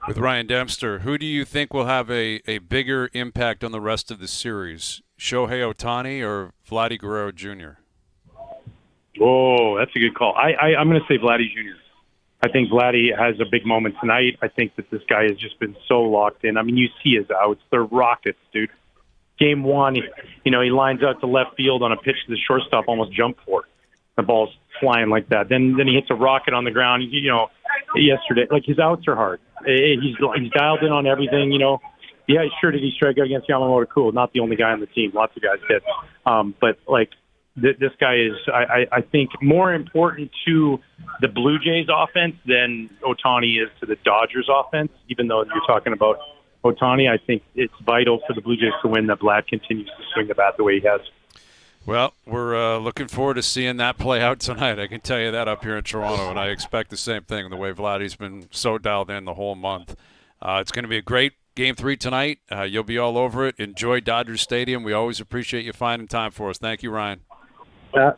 With Ryan Dempster, who do you think will have a bigger impact on the rest of the series? Shohei Ohtani or Vladdy Guerrero Jr.? Oh, that's a good call. I'm going to say Vladdy Jr. I think Vladdy has a big moment tonight. I think that this guy has just been so locked in. I mean, you see his outs. They're rockets, dude. Game one, he lines out to left field on a pitch to the shortstop, almost jumped for it. The ball's flying like that. Then he hits a rocket on the ground, yesterday. Like, his outs are hard. He's dialed in on everything, Yeah, sure, did he strike out against Yamamoto? Cool. Not the only guy on the team. Lots of guys did. But, this guy is, I think, more important to the Blue Jays offense than Ohtani is to the Dodgers offense. Even though you're talking about Ohtani, I think it's vital for the Blue Jays to win that Vlad continues to swing the bat the way he has. Well, we're looking forward to seeing that play out tonight. I can tell you that up here in Toronto, and I expect the same thing, the way Vladdy's been so dialed in the whole month. It's going to be a great Game 3 tonight. You'll be all over it. Enjoy Dodger Stadium. We always appreciate you finding time for us. Thank you, Ryan.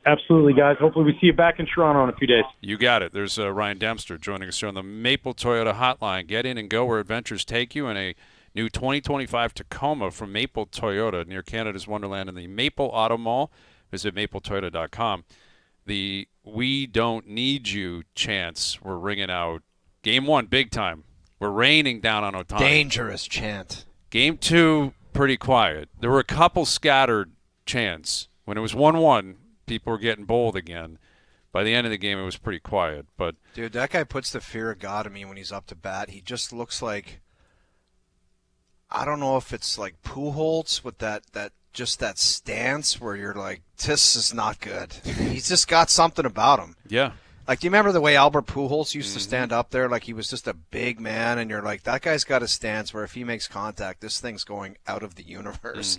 Absolutely, guys. Hopefully we see you back in Toronto in a few days. You got it. There's Ryan Dempster joining us here on the Maple Toyota Hotline. Get in and go where adventures take you in a new 2025 Tacoma from Maple Toyota near Canada's Wonderland in the Maple Auto Mall. Visit mapletoyota.com. The "We Don't Need You" chants were ringing out. Game 1, big time. We're raining down on Ohtani. Dangerous chant. Game 2, pretty quiet. There were a couple scattered chants. When it was 1-1, people were getting bold again. By the end of the game, it was pretty quiet. But dude, that guy puts the fear of God in me when he's up to bat. He just looks like, I don't know if it's like Pujols with that stance where you're like, this is not good. He's just got something about him. Yeah. Like, do you remember the way Albert Pujols used to stand up there? Like, he was just a big man, and you're like, that guy's got a stance where if he makes contact, this thing's going out of the universe.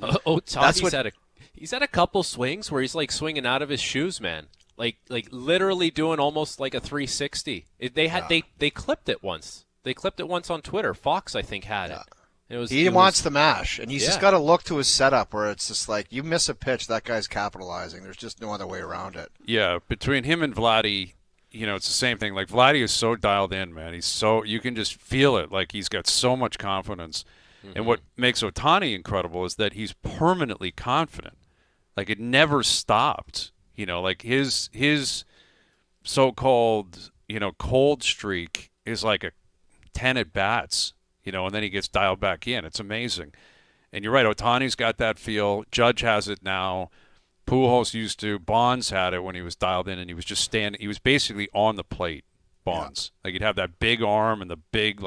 He's had a couple swings where he's like swinging out of his shoes, man. Like literally doing almost like a 360. They clipped it once. They clipped it once on Twitter. Fox, I think, had it. He wants the mash, and he's just got to look to his setup where it's just like, you miss a pitch, that guy's capitalizing. There's just no other way around it. Yeah, between him and Vladdy, it's the same thing. Like, Vladdy is so dialed in, man. You can just feel it. Like, he's got so much confidence. Mm-hmm. And what makes Ohtani incredible is that he's permanently confident. Like, it never stopped. Like his so-called, cold streak is like a 10 at-bats. And then he gets dialed back in. It's amazing. And you're right, Ohtani's got that feel. Judge has it now. Pujols used to. Bonds had it when he was dialed in, and he was just standing. He was basically on the plate, Bonds. Yeah. Like, he'd have that big arm and the big,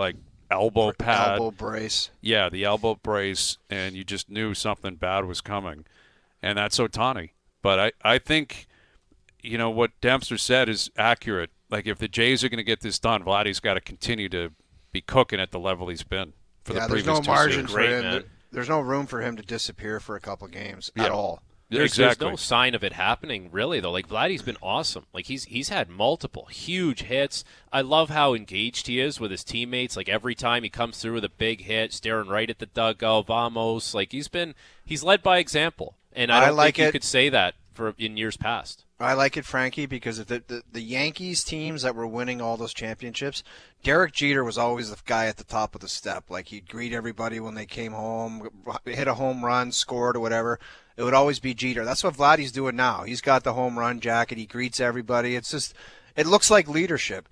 elbow pad. Elbow brace. Yeah, the elbow brace, and you just knew something bad was coming. And that's Ohtani. But I think, what Dempster said is accurate. Like, if the Jays are going to get this done, Vladdy's got to continue to be cooking at the level he's been for the previous 2 seasons. There's no margin for him. There's no room for him to disappear for a couple games at all. There's no sign of it happening, really, though. Like, Vladdy's been awesome. Like, he's had multiple huge hits. I love how engaged he is with his teammates. Like, every time he comes through with a big hit, staring right at the dugout, vamos. Like, he's led by example. And I don't think you could say that in years past. I like it, Frankie, because of the Yankees teams that were winning all those championships, Derek Jeter was always the guy at the top of the step. Like, he'd greet everybody when they came home, hit a home run, scored or whatever. It would always be Jeter. That's what Vladdy's doing now. He's got the home run jacket. He greets everybody. It's just, it looks like leadership.